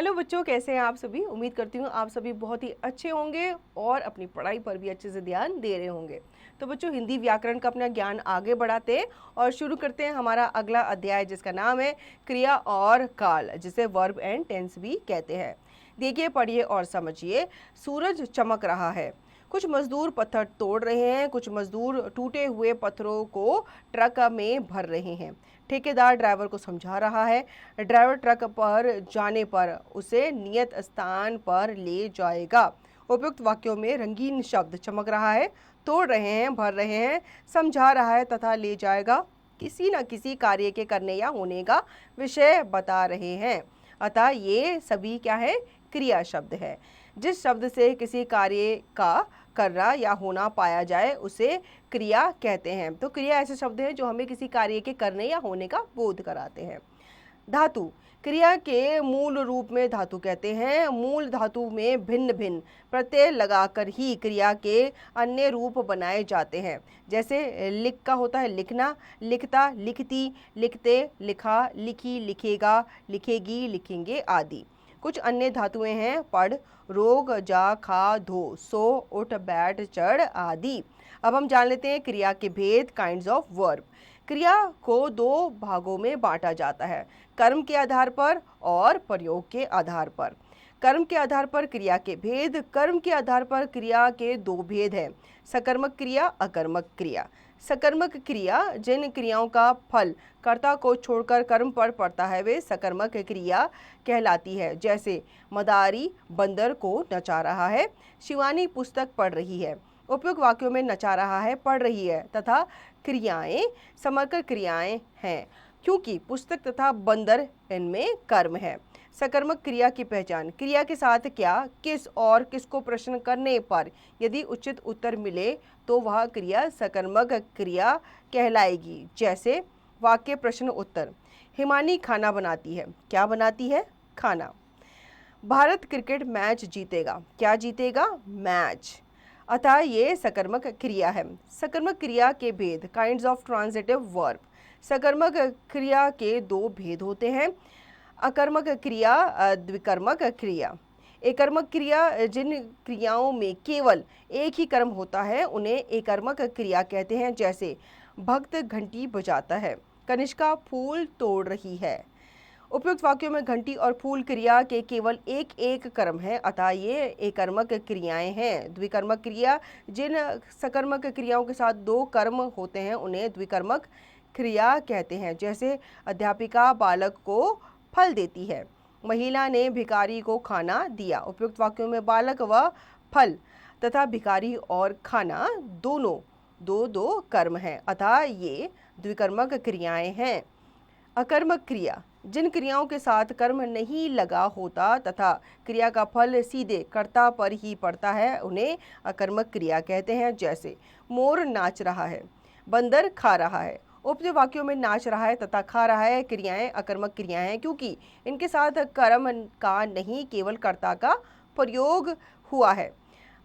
Hello बच्चों, कैसे हैं आप सभी। उम्मीद करती हूँ आप सभी बहुत ही अच्छे होंगे और अपनी पढ़ाई पर भी अच्छे से ध्यान दे रहे होंगे। तो बच्चों, हिंदी व्याकरण का अपना ज्ञान आगे बढ़ाते हैं और शुरू करते हैं हमारा अगला अध्याय, जिसका नाम है क्रिया और काल, जिसे वर्ब एंड टेंस भी कहते हैं। देखिए, पढ़िए और समझिए। सूरज चमक रहा है। कुछ मजदूर पत्थर तोड़ रहे हैं, कुछ मजदूर टूटे हुए पत्थरों को ट्रक में भर रहे हैं। ठेकेदार ड्राइवर को समझा रहा है। ड्राइवर ट्रक पर जाने पर उसे नियत स्थान पर ले जाएगा। उपयुक्त वाक्यों में रंगीन शब्द चमक रहा है, तोड़ रहे हैं, भर रहे हैं, समझा रहा है तथा ले जाएगा किसी न किसी कार्य के करने या होने का विषय बता रहे हैं। अतः ये सभी क्या है? क्रिया शब्द है। जिस शब्द से किसी कार्य का करना या होना पाया जाए उसे क्रिया कहते हैं। तो क्रिया ऐसे शब्द हैं जो हमें किसी कार्य के करने या होने का बोध कराते हैं। धातु क्रिया के मूल रूप में धातु कहते हैं। मूल धातु में भिन्न भिन्न प्रत्यय लगाकर ही क्रिया के अन्य रूप बनाए जाते हैं। जैसे लिख का होता है लिखना, लिखता, लिखती, लिखते, लिखा, लिखी, लिखेगा, लिखेगी, लिखेंगे आदि। कुछ अन्य धातुएं हैं पढ़, रोग, जा, खा, धो, सो, उठ, बैठ, चढ़ आदि। अब हम जान लेते हैं क्रिया के भेद, काइंड्स ऑफ वर्ब। क्रिया को दो भागों में बांटा जाता है, कर्म के आधार पर और प्रयोग के आधार पर। कर्म के आधार पर क्रिया के भेद। कर्म के आधार पर क्रिया के दो भेद हैं, सकर्मक क्रिया, अकर्मक क्रिया। सकर्मक क्रिया जिन क्रियाओं का फल कर्ता को छोड़कर कर्म पर पड़ता है वे सकर्मक क्रिया कहलाती है। जैसे मदारी बंदर को नचा रहा है, शिवानी पुस्तक पढ़ रही है। उपयुक्त वाक्यों में नचा रहा है, पढ़ रही है तथा क्रियाएं समर्कर क्रियाएं हैं, क्योंकि पुस्तक तथा बंदर इनमें कर्म है। सकर्मक क्रिया की पहचान। क्रिया के साथ क्या, किस और किसको प्रश्न करने पर यदि उचित उत्तर मिले तो वह क्रिया सकर्मक क्रिया कहलाएगी। जैसे वाक्य प्रश्न उत्तर। हिमानी खाना बनाती है। क्या बनाती है? खाना। भारत क्रिकेट मैच जीतेगा। क्या जीतेगा? मैच। अतः ये सकर्मक क्रिया है। सकर्मक क्रिया के भेद, काइंड्स ऑफ ट्रांजिटिव वर्ब। सकर्मक क्रिया के दो भेद होते हैं, अकर्मक क्रिया, द्विकर्मक क्रिया। एकर्मक क्रिया जिन क्रियाओं में केवल एक ही कर्म होता है उन्हें एकर्मक क्रिया कहते हैं। जैसे भक्त घंटी बजाता है, कनिष्का फूल तोड़ रही है। उपयुक्त वाक्यों में घंटी और फूल क्रिया के केवल एक एक कर्म है, अतः ये एकर्मक क्रियाएं हैं। द्विकर्मक क्रिया जिन सकर्मक क्रियाओं के साथ दो कर्म होते हैं उन्हें द्विकर्मक क्रिया कहते हैं। जैसे अध्यापिका बालक को फल देती है, महिला ने भिखारी को खाना दिया। उपयुक्त वाक्यों में बालक व फल तथा भिखारी और खाना दोनों दो दो कर्म हैं, अतः ये द्विकर्मक क्रियाएं हैं। अकर्मक क्रिया जिन क्रियाओं के साथ कर्म नहीं लगा होता तथा क्रिया का फल सीधे कर्ता पर ही पड़ता है उन्हें अकर्मक क्रिया कहते हैं। जैसे मोर नाच रहा है, बंदर खा रहा है। उपयुक्त वाक्यों में नाच रहा है तथा खा रहा है क्रियाएं अकर्मक क्रियाएं हैं, क्योंकि इनके साथ कर्म का नहीं केवल कर्ता का प्रयोग हुआ है।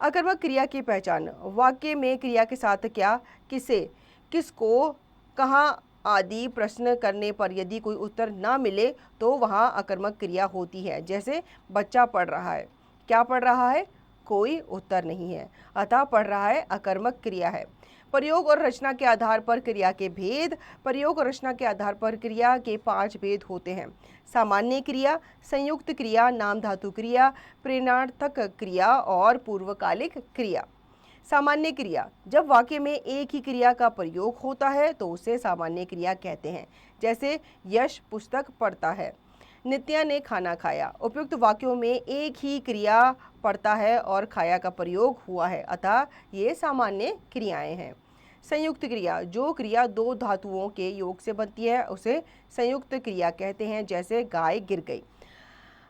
अकर्मक क्रिया की पहचान। वाक्य में क्रिया के साथ क्या, किसे, किसको, कहाँ आदि प्रश्न करने पर यदि कोई उत्तर ना मिले तो वहाँ अकर्मक क्रिया होती है। जैसे बच्चा पढ़ रहा है। क्या पढ़ रहा है? कोई उत्तर नहीं है, अतः पढ़ रहा है अकर्मक क्रिया है। प्रयोग और रचना के आधार पर क्रिया के भेद। प्रयोग और रचना के आधार पर क्रिया के 5 भेद होते हैं। सामान्य क्रिया, संयुक्त क्रिया, नाम धातु क्रिया, प्रेरणार्थक क्रिया और पूर्वकालिक क्रिया। सामान्य क्रिया जब वाक्य में एक ही क्रिया का प्रयोग होता है तो उसे सामान्य क्रिया कहते हैं। जैसे यश पुस्तक पढ़ता है, नित्या ने खाना खाया। उपयुक्त वाक्यों में एक ही क्रिया पढ़ता है और खाया का प्रयोग हुआ है, अतः ये सामान्य क्रियाएं हैं। संयुक्त क्रिया जो क्रिया दो धातुओं के योग से बनती है उसे संयुक्त क्रिया कहते हैं। जैसे गाय गिर गई,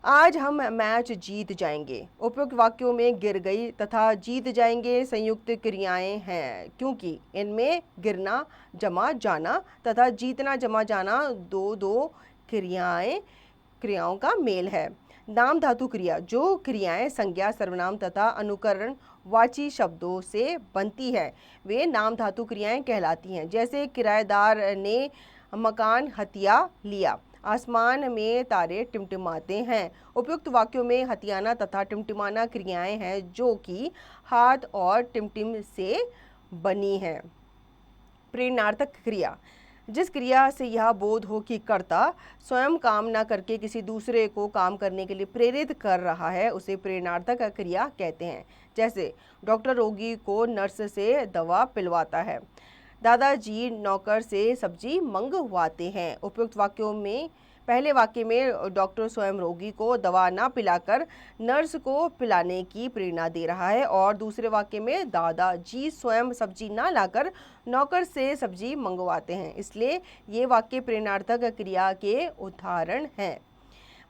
आज हम मैच जीत जाएंगे। उपयुक्त वाक्यों में गिर गई तथा जीत जाएंगे संयुक्त क्रियाएं हैं, क्योंकि इनमें गिरना जमा जाना तथा जीतना जमा जाना दो दो क्रियाओं का मेल है। नाम धातु क्रिया जो क्रियाएं संज्ञा, सर्वनाम तथा अनुकरण वाची शब्दों से बनती है वे नाम धातु क्रियाएं कहलाती हैं। जैसे किराएदार ने मकान हथिया लिया, आसमान में तारे टिमटिमाते हैं। उपयुक्त वाक्यों में हथियाना तथा टिमटिमाना क्रियाएं हैं जो कि हाथ और टिमटिम से बनी हैं। प्रेरणार्थक क्रिया, जिस क्रिया से यह बोध हो कि कर्ता स्वयं काम न करके किसी दूसरे को काम करने के लिए प्रेरित कर रहा है, उसे प्रेरणार्थक क्रिया कहते हैं। जैसे डॉक्टर रोगी को नर्स से दवा पिलवाता है। दादाजी नौकर से सब्जी मंगवाते हैं। उपयुक्त वाक्यों में पहले वाक्य में डॉक्टर स्वयं रोगी को दवा ना पिलाकर नर्स को पिलाने की प्रेरणा दे रहा है और दूसरे वाक्य में दादाजी स्वयं सब्जी ना लाकर नौकर से सब्जी मंगवाते हैं। इसलिए ये वाक्य प्रेरणार्थक क्रिया के उदाहरण हैं।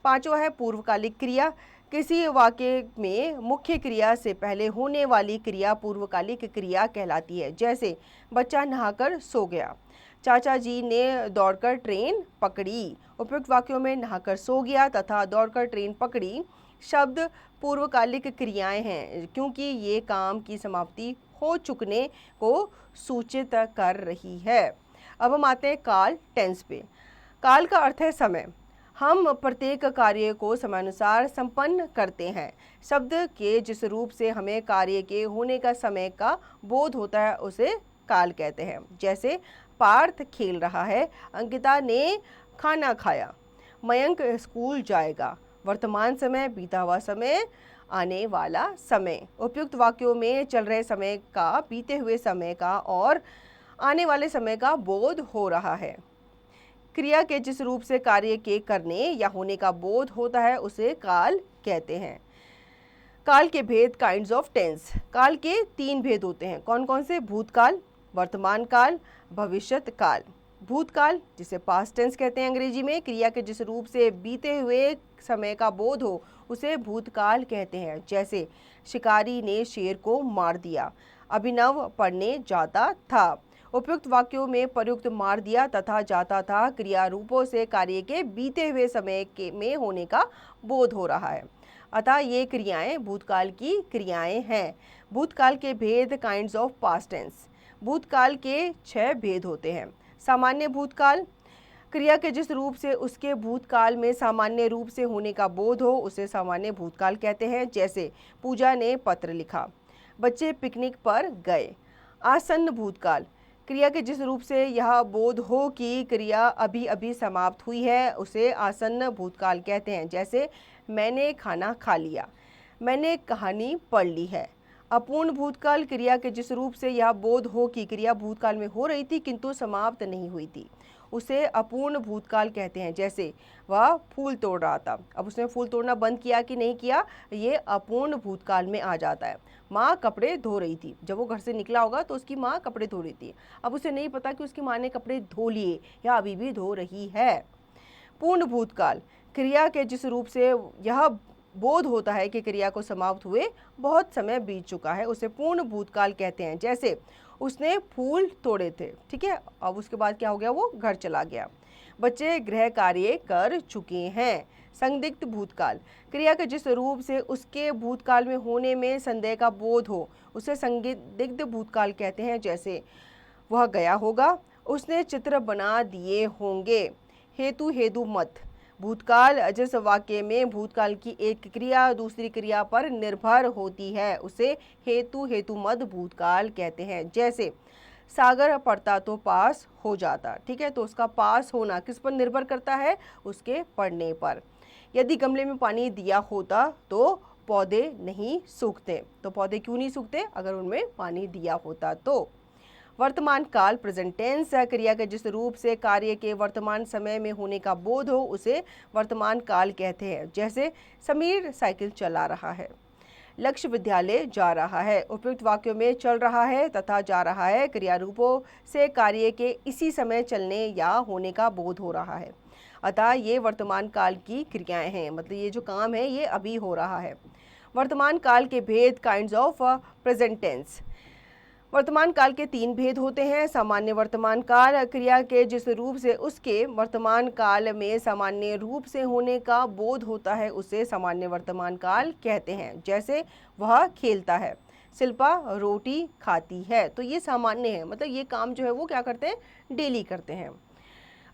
पांचवा है पूर्वकालिक क्रिया। किसी वाक्य में मुख्य क्रिया से पहले होने वाली क्रिया पूर्वकालिक क्रिया कहलाती है। जैसे बच्चा नहाकर सो गया, चाचा जी ने दौड़कर ट्रेन पकड़ी। उपयुक्त वाक्यों में नहाकर सो गया तथा दौड़कर ट्रेन पकड़ी शब्द पूर्वकालिक क्रियाएं हैं क्योंकि ये काम की समाप्ति हो चुकने को सूचित कर रही है। अब हम आते हैं काल टेंस पे। काल का अर्थ है समय। हम प्रत्येक कार्य को समयानुसार संपन्न करते हैं। शब्द के जिस रूप से हमें कार्य के होने का समय का बोध होता है उसे काल कहते हैं। जैसे पार्थ खेल रहा है, अंकिता ने खाना खाया, मयंक स्कूल जाएगा। वर्तमान समय, बीता हुआ समय, आने वाला समय। उपयुक्त वाक्यों में चल रहे समय का, बीते हुए समय का और आने वाले समय का बोध हो रहा है। क्रिया के जिस रूप से कार्य के करने या होने का बोध होता है उसे काल कहते हैं। काल के भेद, काइंड्स ऑफ टेंस। काल के 3 भेद होते हैं। कौन कौन से? भूतकाल, वर्तमान काल, भविष्यत काल। भूतकाल जिसे पास्ट टेंस कहते हैं अंग्रेजी में, क्रिया के जिस रूप से बीते हुए समय का बोध हो उसे भूतकाल कहते हैं। जैसे शिकारी ने शेर को मार दिया, अभिनव पढ़ने जाता था। उपयुक्त वाक्यों में प्रयुक्त मार दिया तथा जाता था क्रिया रूपों से कार्य के बीते हुए समय के में होने का बोध हो रहा है, अतः ये क्रियाएं भूतकाल की क्रियाएं हैं। भूतकाल के भेद, काइंड्स ऑफ पास्ट टेंस। भूतकाल के 6 भेद होते हैं। सामान्य भूतकाल, क्रिया के जिस रूप से उसके भूतकाल में सामान्य रूप से होने का बोध हो उसे सामान्य भूतकाल कहते हैं। जैसे पूजा ने पत्र लिखा, बच्चे पिकनिक पर गए। आसन्न भूतकाल, क्रिया के जिस रूप से यह बोध हो कि क्रिया अभी अभी समाप्त हुई है उसे आसन्न भूतकाल कहते हैं। जैसे मैंने खाना खा लिया, मैंने कहानी पढ़ ली है। अपूर्ण भूतकाल, क्रिया के जिस रूप से यह बोध हो कि क्रिया भूतकाल में हो रही थी किंतु समाप्त नहीं हुई थी उसे अपूर्ण भूतकाल कहते हैं। जैसे वह फूल तोड़ रहा था, अब उसने फूल तोड़ना बंद किया कि नहीं किया, ये अपूर्ण भूतकाल में आ जाता है। माँ कपड़े धो रही थी, जब वो घर से निकला होगा तो उसकी माँ कपड़े धो रही थी, अब उसे नहीं पता कि उसकी माँ ने कपड़े धो लिए या अभी भी धो रही है। पूर्ण भूतकाल, क्रिया के जिस रूप से यह बोध होता है कि क्रिया को समाप्त हुए बहुत समय बीत चुका है उसे पूर्ण भूतकाल कहते हैं। जैसे उसने फूल तोड़े थे, ठीक है, अब उसके बाद क्या हो गया, वो घर चला गया। बच्चे गृह कार्य कर चुके हैं। संदिग्ध भूतकाल, क्रिया के जिस रूप से उसके भूतकाल में होने में संदेह का बोध हो उसे संदिग्ध भूतकाल कहते हैं। जैसे वह गया होगा, उसने चित्र बना दिए होंगे। हेतु हेतु मत भूतकाल, जिस वाक्य में भूतकाल की एक क्रिया दूसरी क्रिया पर निर्भर होती है उसे हेतु हेतु मत भूतकाल कहते हैं। जैसे सागर पढ़ता तो पास हो जाता, ठीक है, तो उसका पास होना किस पर निर्भर करता है, उसके पढ़ने पर। यदि गमले में पानी दिया होता तो पौधे नहीं सूखते, तो पौधे क्यों नहीं सूखते, अगर उनमें पानी दिया होता तो। वर्तमान काल, प्रेजेंट टेंस, क्रिया के जिस रूप से कार्य के वर्तमान समय में होने का बोध हो उसे वर्तमान काल कहते हैं। जैसे समीर साइकिल चला रहा है, लक्ष्य विद्यालय जा रहा है। उपयुक्त वाक्यों में चल रहा है तथा जा रहा है क्रिया रूपों से कार्य के इसी समय चलने या होने का बोध हो रहा है, अतः ये वर्तमान काल की क्रियाएं हैं, मतलब ये जो काम है ये अभी हो रहा है। वर्तमान काल के भेद, काइंड्स ऑफ प्रेजेंट टेंस। वर्तमान काल के 3 भेद होते हैं। सामान्य वर्तमान काल, क्रिया के जिस रूप से उसके वर्तमान काल में सामान्य रूप से होने का बोध होता है उसे सामान्य वर्तमान काल कहते हैं। जैसे वह खेलता है, शिल्पा रोटी खाती है, तो ये सामान्य है, मतलब ये काम जो है वो क्या करते हैं, डेली करते हैं।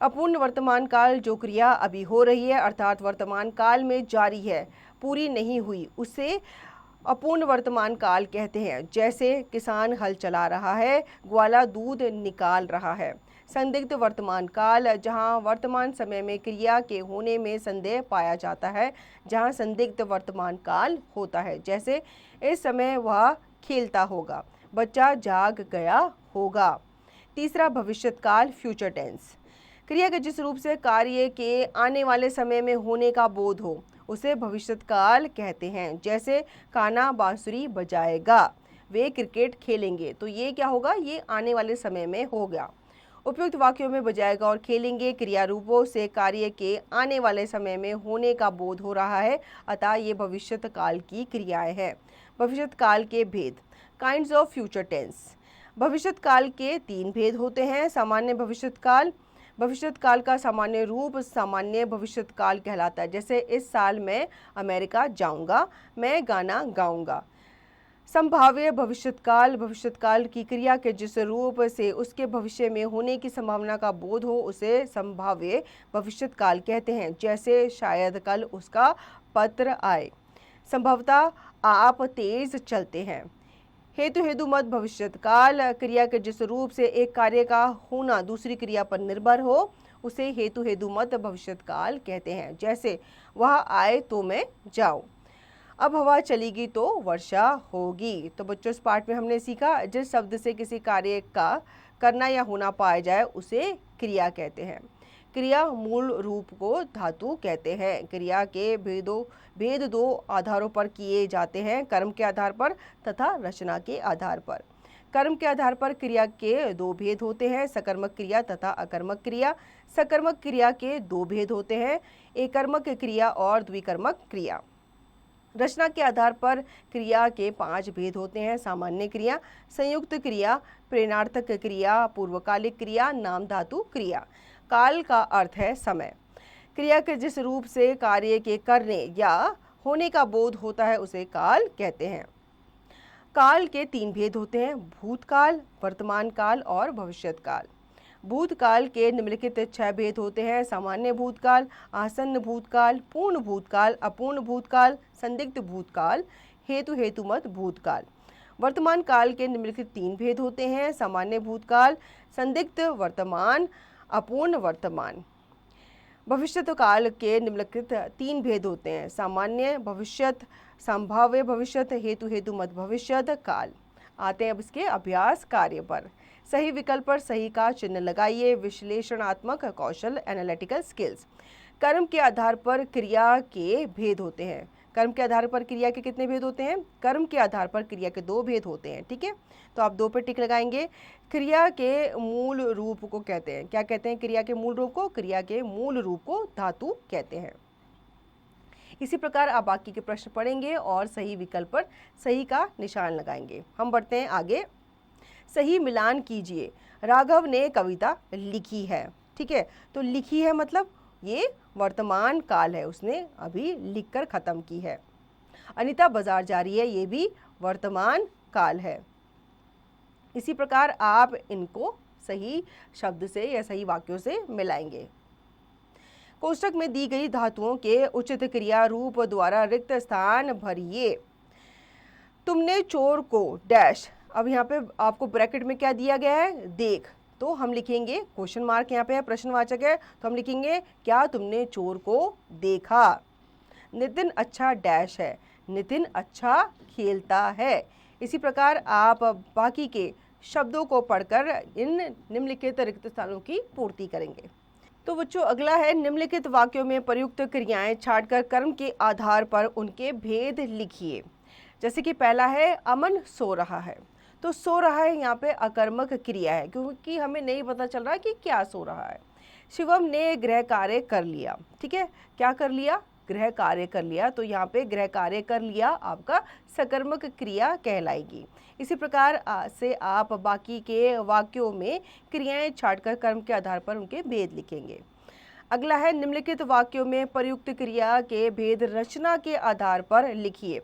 अपूर्ण वर्तमान काल जो क्रिया अभी हो रही है अर्थात वर्तमान काल में जारी है, पूरी नहीं हुई, उसे अपूर्ण वर्तमान काल कहते हैं। जैसे किसान हल चला रहा है, ग्वाला दूध निकाल रहा है। संदिग्ध वर्तमान काल जहां वर्तमान समय में क्रिया के होने में संदेह पाया जाता है, जहां संदिग्ध वर्तमान काल होता है। जैसे इस समय वह खेलता होगा, बच्चा जाग गया होगा। तीसरा भविष्यत काल फ्यूचर टेंस, क्रिया के जिस रूप से कार्य के आने वाले समय में होने का बोध हो उसे भविष्यत काल कहते हैं। जैसे कान्हा बांसुरी बजाएगा, वे क्रिकेट खेलेंगे, तो ये क्या होगा, ये आने वाले समय में हो गया। उपयुक्त वाक्यों में बजाएगा और खेलेंगे क्रिया रूपों से कार्य के आने वाले समय में होने का बोध हो रहा है, अतः ये भविष्यत काल की क्रियाएं हैं। भविष्यत काल के भेद, काइंड्स ऑफ फ्यूचर टेंस। भविष्यत काल के 3 भेद होते हैं। सामान्य भविष्यत काल, भविष्यत काल का सामान्य रूप सामान्य भविष्यत काल कहलाता है। जैसे इस साल मैं अमेरिका जाऊंगा, मैं गाना गाऊंगा। संभाव्य भविष्यत काल, भविष्यत काल की क्रिया के जिस रूप से उसके भविष्य में होने की संभावना का बोध हो उसे संभाव्य भविष्यत काल कहते हैं। जैसे शायद कल उसका पत्र आए, संभवतः आप तेज चलते हैं। हेतु हेतुमत भविष्यत काल, क्रिया के जिस रूप से एक कार्य का होना दूसरी क्रिया पर निर्भर हो उसे हेतु हेतुमत भविष्यत काल कहते हैं। जैसे वह आए तो मैं जाऊं, अब हवा चलेगी तो वर्षा होगी। तो बच्चों इस पाठ में हमने सीखा जिस शब्द से किसी कार्य का करना या होना पाया जाए उसे क्रिया कहते हैं। क्रिया मूल रूप को धातु कहते हैं। क्रिया के भेद दो आधारों पर किए जाते हैं, कर्म के आधार पर तथा रचना के आधार पर। कर्म के आधार पर क्रिया के 2 भेद होते हैं, सकर्मक क्रिया तथा अकर्मक क्रिया। सकर्मक क्रिया के 2 भेद होते हैं, एकर्मक क्रिया और द्विकर्मक क्रिया। रचना के आधार पर क्रिया के 5 भेद होते हैं, सामान्य क्रिया, संयुक्त क्रिया, प्रेरणार्थक क्रिया, पूर्वकालिक क्रिया, नाम धातु क्रिया। काल का अर्थ है समय। क्रिया के जिस रूप से कार्य के करने या होने का बोध होता है उसे काल कहते हैं। काल के 3 भेद होते हैं, भूतकाल, वर्तमान काल और भविष्यत काल। भूतकाल के निम्नलिखित 6 भेद होते हैं, सामान्य भूतकाल, आसन्न भूतकाल, पूर्ण भूतकाल, अपूर्ण भूतकाल, संदिग्ध भूतकाल, हेतु हेतुमत भूतकाल। वर्तमान काल के निम्नलिखित 3 भेद होते हैं, सामान्य भूतकाल, संदिग्ध वर्तमान, अपूर्ण वर्तमान। भविष्यत काल के निम्नलिखित 3 भेद होते हैं, सामान्य भविष्यत, संभाव्य भविष्यत, हेतु हेतुमत भविष्यत काल। आते हैं अब इसके अभ्यास कार्य पर। सही विकल्प पर सही का चिन्ह लगाइए। विश्लेषणात्मक कौशल, एनालिटिकल स्किल्स। कर्म के आधार पर क्रिया के भेद होते हैं। कर्म के आधार पर क्रिया के कितने भेद होते हैं? कर्म के आधार पर क्रिया के 2 भेद होते हैं। ठीक है, तो आप 2 पे टिक लगाएंगे। क्रिया के मूल रूप को कहते हैं, क्या कहते हैं क्रिया के मूल रूप को? क्रिया के मूल रूप को धातु कहते हैं। इसी प्रकार आप बाकी के प्रश्न पढ़ेंगे और सही विकल्प पर सही का निशान लगाएंगे। हम बढ़ते हैं आगे। सही मिलान कीजिए। राघव ने कविता लिखी है। ठीक है, तो लिखी है मतलब ये वर्तमान काल है, उसने अभी लिखकर खत्म की है। अनीता बाजार जा रही है, ये भी वर्तमान काल है। इसी प्रकार आप इनको सही शब्द से या सही वाक्यों से मिलाएंगे। कोष्ठक में दी गई धातुओं के उचित क्रिया रूप द्वारा रिक्त स्थान भरिए। तुमने चोर को डैश, अब यहाँ पे आपको ब्रैकेट में क्या दिया गया है? देख, तो हम लिखेंगे क्वेश्चन मार्क यहाँ पे है, प्रश्नवाचक है, तो हम लिखेंगे क्या तुमने चोर को देखा। नितिन अच्छा डैश है, नितिन अच्छा खेलता है। इसी प्रकार आप बाकी के शब्दों को पढ़कर इन निम्नलिखित रिक्त स्थानों की पूर्ति करेंगे। तो बच्चों अगला है निम्नलिखित वाक्यों में प्रयुक्त क्रियाएं छांटकर कर्म के आधार पर उनके भेद लिखिए। जैसे कि पहला है अमन सो रहा है, तो सो रहा है यहाँ पे अकर्मक क्रिया है क्योंकि हमें नहीं पता चल रहा कि क्या सो रहा है। शिवम ने गृह कार्य कर लिया। ठीक है, क्या कर लिया? गृह कार्य कर लिया, तो यहाँ पे गृह कार्य कर लिया आपका सकर्मक क्रिया कहलाएगी। इसी प्रकार से आप बाकी के वाक्यों में क्रियाएं छांटकर कर्म के आधार पर उनके भेद लिखेंगे। अगला है निम्नलिखित वाक्यों में प्रयुक्त क्रिया के भेद रचना के आधार पर लिखिए।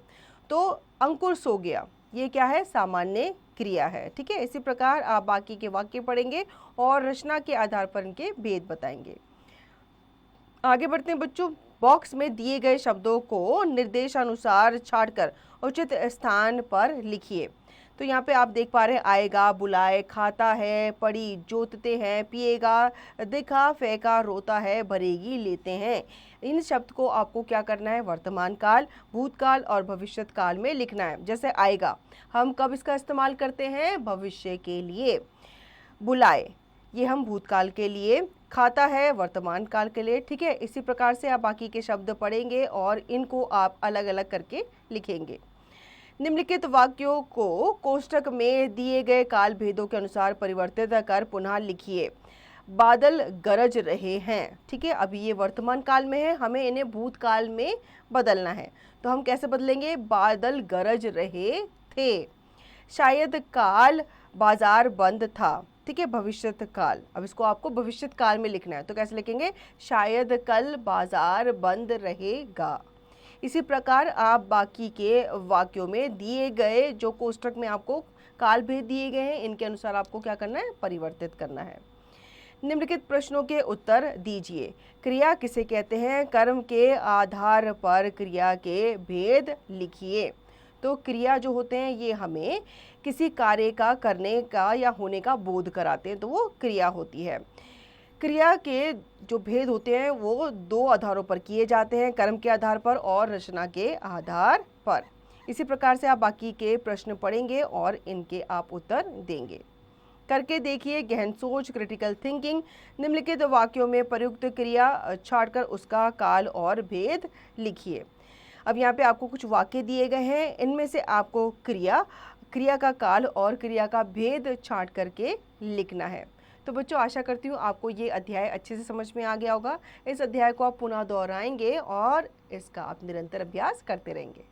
तो अंकुर सो गया, ये क्या है, सामान्य क्रिया है। ठीक है, इसी प्रकार आप बाकी के वाक्य पढ़ेंगे और रचना के आधार पर इनके भेद बताएंगे। आगे बढ़ते हैं बच्चों। बॉक्स में दिए गए शब्दों को निर्देशानुसार छांटकर उचित स्थान पर लिखिए। तो यहाँ पे आप देख पा रहे हैं, आएगा, बुलाए, खाता है, पड़ी, जोतते हैं, पिएगा, देखा, फेंका, रोता है, भरेगी, लेते हैं। इन शब्द को आपको क्या करना है, वर्तमान काल, भूतकाल और भविष्यत काल में लिखना है। जैसे आएगा, हम कब इसका इस्तेमाल करते हैं, भविष्य के लिए। बुलाए, ये हम भूतकाल के लिए। खाता है, वर्तमान काल के लिए। ठीक है, इसी प्रकार से आप बाकी के शब्द पढ़ेंगे और इनको आप अलग अलग करके लिखेंगे। निम्नलिखित वाक्यों को कोष्ठक में दिए गए काल भेदों के अनुसार परिवर्तित कर पुनः लिखिए। बादल गरज रहे हैं। ठीक है, अभी ये वर्तमान काल में है, हमें इन्हें भूतकाल में बदलना है। तो हम कैसे बदलेंगे, बादल गरज रहे थे। शायद काल बाजार बंद था। ठीक है, भविष्यत काल, अब इसको आपको भविष्यत काल में लिखना है। तो कैसे लिखेंगे, शायद कल बाजार बंद रहेगा। इसी प्रकार आप बाकी के वाक्यों में दिए गए जो कोष्ठक में आपको काल भेद दिए गए हैं, इनके अनुसार आपको क्या करना है, परिवर्तित करना है। निम्नलिखित प्रश्नों के उत्तर दीजिए। क्रिया किसे कहते हैं, कर्म के आधार पर क्रिया के भेद लिखिए। तो क्रिया जो होते हैं ये हमें किसी कार्य का करने का या होने का बोध कराते हैं, तो वो क्रिया होती है। क्रिया के जो भेद होते हैं वो दो आधारों पर किए जाते हैं, कर्म के आधार पर और रचना के आधार पर। इसी प्रकार से आप बाकी के प्रश्न पढ़ेंगे और इनके आप उत्तर देंगे। करके देखिए गहन सोच, क्रिटिकल थिंकिंग। निम्नलिखित वाक्यों में प्रयुक्त क्रिया छांटकर उसका काल और भेद लिखिए। अब यहाँ पे आपको कुछ वाक्य दिए गए हैं, इनमें से आपको क्रिया का काल और क्रिया का भेद छांट करके लिखना है। तो बच्चों, आशा करती हूँ आपको ये अध्याय अच्छे से समझ में आ गया होगा। इस अध्याय को आप पुनः दोहराएंगे और इसका आप निरंतर अभ्यास करते रहेंगे।